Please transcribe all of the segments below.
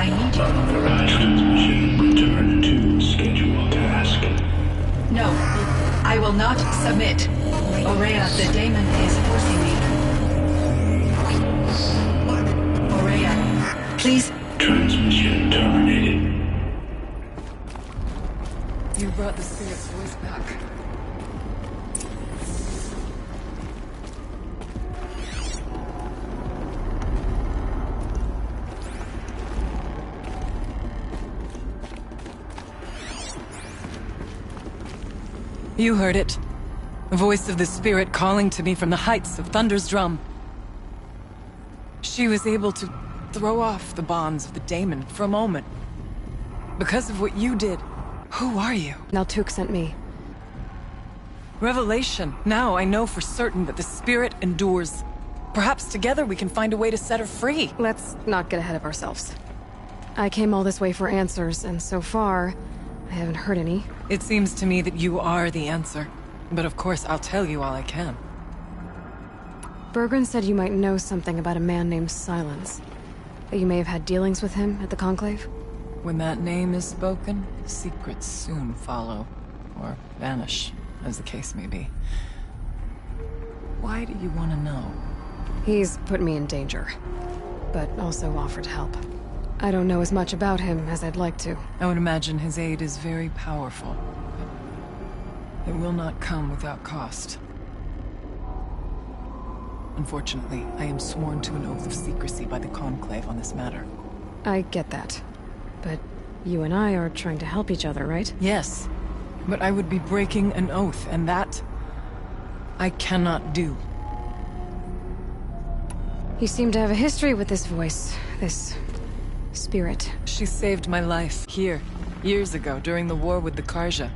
I need you. Unauthorized transmission. Return to scheduled task. No, I will not submit. Aurea, the daemon is forcing me. Aurea, please. Transmission terminated. You brought the spirit's voice back. You heard it. The voice of the spirit calling to me from the heights of Thunder's drum. She was able to throw off the bonds of the daemon for a moment. Because of what you did. Who are you? Naltuk sent me. Revelation. Now I know for certain that the spirit endures. Perhaps together we can find a way to set her free. Let's not get ahead of ourselves. I came all this way for answers, and so far, I haven't heard any. It seems to me that you are the answer. But of course, I'll tell you all I can. Bergren said you might know something about a man named Silence. That you may have had dealings with him at the Conclave? When that name is spoken, secrets soon follow. Or vanish, as the case may be. Why do you want to know? He's put me in danger, but also offered help. I don't know as much about him as I'd like to. I would imagine his aid is very powerful. It will not come without cost. Unfortunately, I am sworn to an oath of secrecy by the Conclave on this matter. I get that. But you and I are trying to help each other, right? Yes, but I would be breaking an oath, and that I cannot do. You seem to have a history with this voice, this spirit. She saved my life here, years ago, during the war with the Karja.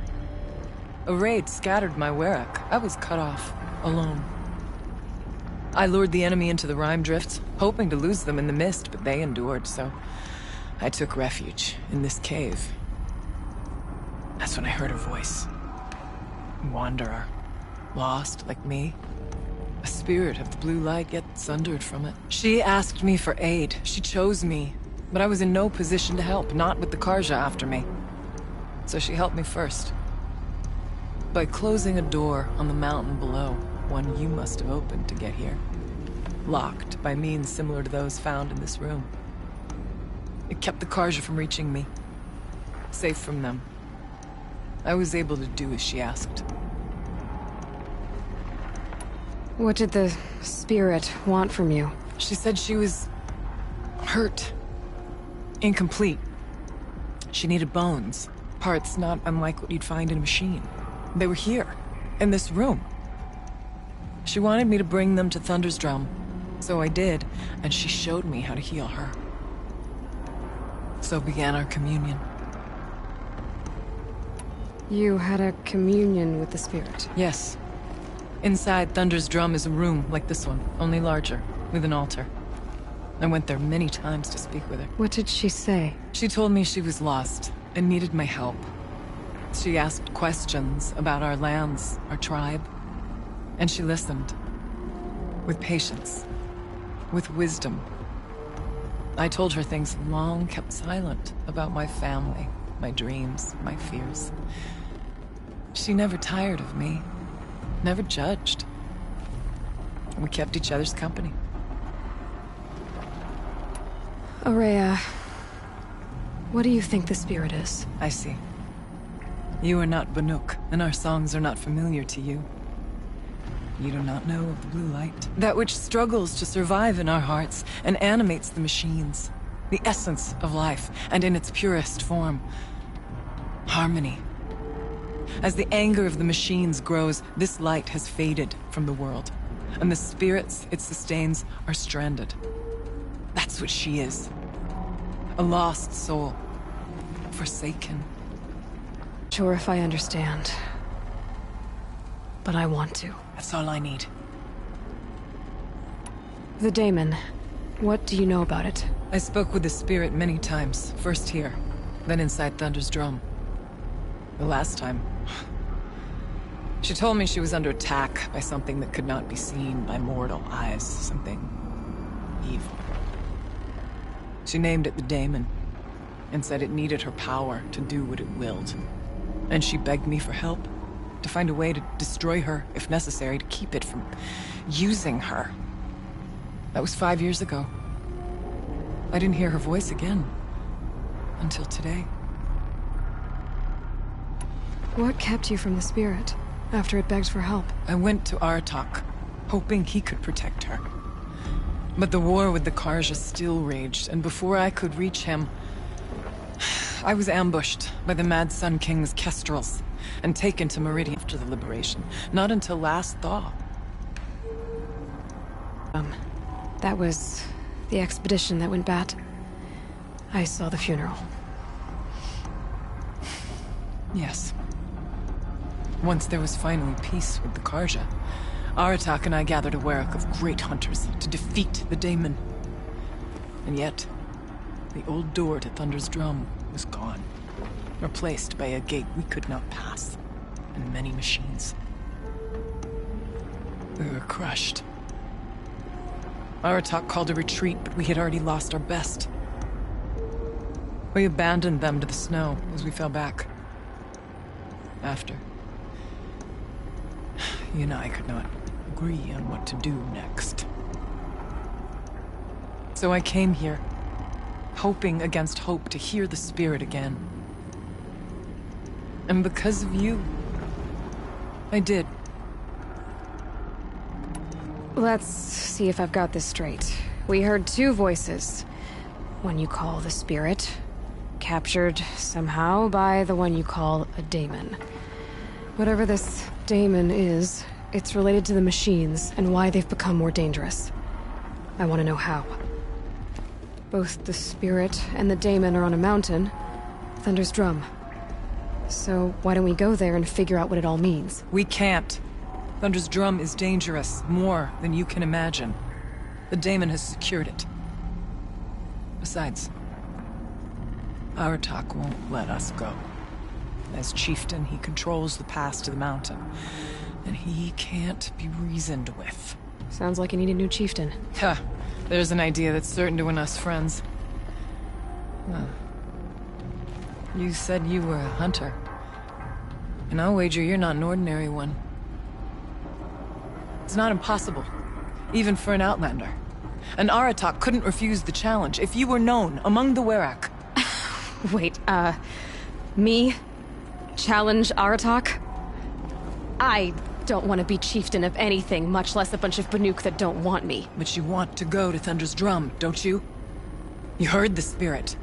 A raid scattered my Werak. I was cut off, alone. I lured the enemy into the Rime Drifts, hoping to lose them in the mist, but they endured, so I took refuge in this cave. That's when I heard her voice. Wanderer. Lost, like me. A spirit of the blue light, yet sundered from it. She asked me for aid. She chose me. But I was in no position to help, not with the Karja after me. So she helped me first. By closing a door on the mountain below, one you must have opened to get here. Locked by means similar to those found in this room. It kept the Karja from reaching me. Safe from them. I was able to do as she asked. What did the spirit want from you? She said she was hurt. Incomplete. She needed bones. Parts not unlike what you'd find in a machine. They were here, in this room. She wanted me to bring them to Thunder's drum. So I did, and she showed me how to heal her. So began our communion. You had a communion with the spirit? Yes. Inside Thunder's drum is a room like this one, only larger, with an altar. I went there many times to speak with her. What did she say? She told me she was lost and needed my help. She asked questions about our lands, our tribe, and she listened. With patience. With wisdom. I told her things long kept silent about my family, my dreams, my fears. She never tired of me. Never judged. We kept each other's company. Aurea, what do you think the spirit is? I see. You are not Banuk, and our songs are not familiar to you. You do not know of the blue light. That which struggles to survive in our hearts and animates the machines. The essence of life, and in its purest form. Harmony. As the anger of the machines grows, this light has faded from the world. And the spirits it sustains are stranded. That's what she is. A lost soul. Forsaken. Sure if I understand. But I want to. That's all I need. The daemon. What do you know about it? I spoke with the spirit many times. First here, then inside Thunder's drum. The last time... She told me she was under attack by something that could not be seen by mortal eyes. Something... evil. She named it the daemon. and said it needed her power to do what it willed. And she begged me for help, to find a way to destroy her, if necessary, to keep it from using her. That was 5 years ago. I didn't hear her voice again. Until today. What kept you from the spirit after it begged for help? I went to Aratak, hoping he could protect her. But the war with the Karja still raged, and before I could reach him, I was ambushed by the Mad Sun King's kestrels and taken to Meridian after the liberation. Not until last thaw. That was the expedition that went bad. I saw the funeral. Yes. Once there was finally peace with the Karja, Aratak and I gathered a Werak of great hunters to defeat the Daemon. And yet, the old door to Thunder's Drum was gone, replaced by a gate we could not pass, and many machines. We were crushed. Aratak called a retreat, but we had already lost our best. We abandoned them to the snow as we fell back. After, you and I could not agree on what to do next. So I came here, hoping against hope to hear the spirit again. And because of you, I did. Let's see if I've got this straight. We heard two voices. One you call the spirit, captured somehow by the one you call a daemon. Whatever this daemon is, it's related to the machines and why they've become more dangerous. I want to know how. Both the spirit and the daemon are on a mountain, Thunder's Drum. So why don't we go there and figure out what it all means? We can't. Thunder's Drum is dangerous, more than you can imagine. The daemon has secured it. Besides, Aratak won't let us go. As chieftain, he controls the pass to the mountain, and he can't be reasoned with. Sounds like you need a new chieftain. Ha! There's an idea that's certain to win us friends. Huh. You said you were a hunter. And I'll wager you're not an ordinary one. It's not impossible, even for an outlander. And Aratak couldn't refuse the challenge if you were known among the Werak. Wait, me? Challenge Aratak? I don't want to be chieftain of anything, much less a bunch of Banuk that don't want me. But you want to go to Thunder's Drum, don't you? You heard the spirit.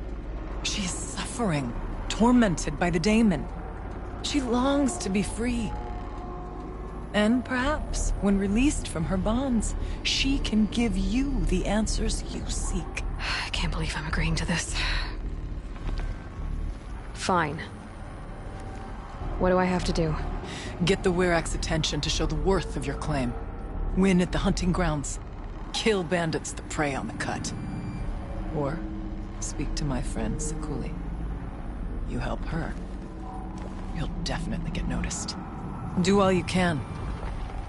She is suffering, tormented by the daemon. She longs to be free. And perhaps, when released from her bonds, she can give you the answers you seek. I can't believe I'm agreeing to this. Fine. What do I have to do? Get the Werak's attention to show the worth of your claim. Win at the hunting grounds. Kill bandits that prey on the cut. Or speak to my friend Sekuli. You help her, you'll definitely get noticed. Do all you can.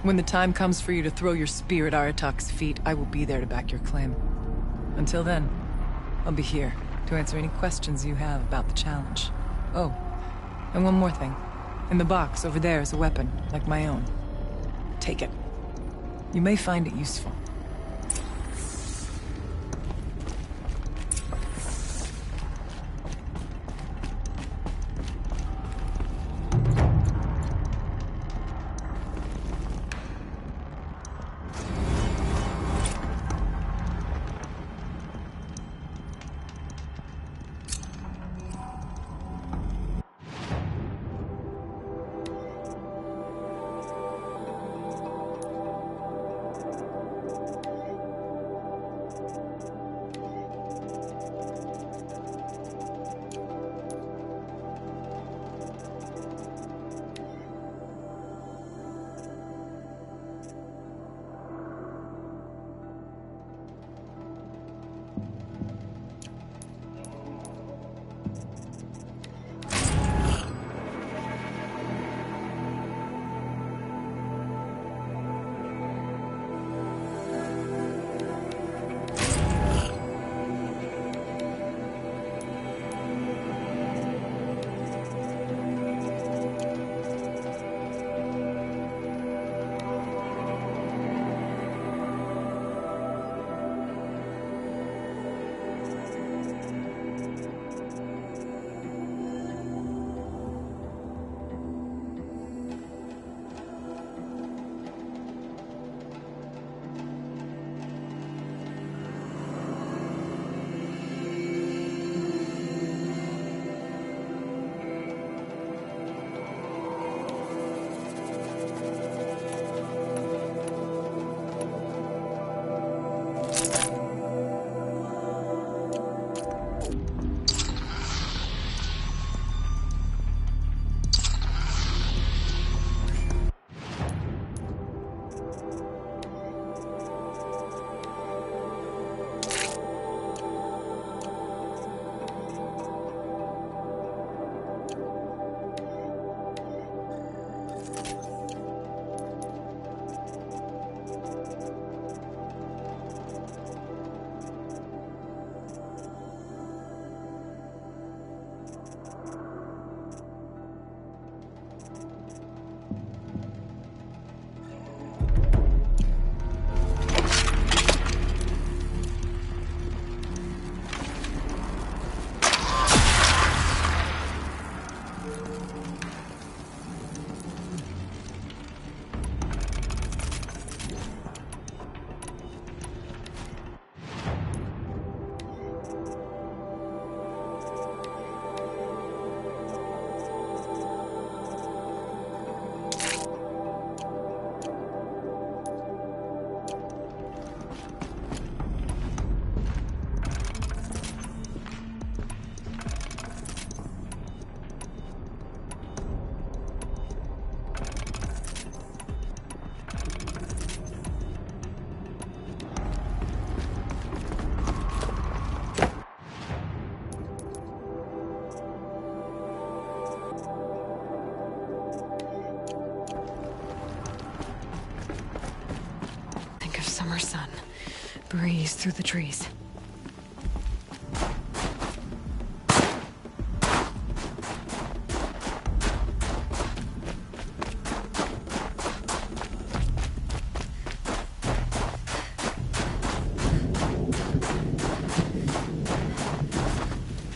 When the time comes for you to throw your spear at Aratak's feet, I will be there to back your claim. Until then, I'll be here to answer any questions you have about the challenge. Oh, and one more thing. In the box over there is a weapon, like my own. Take it. You may find it useful. sun. Breeze through the trees.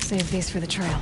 Save these for the trail.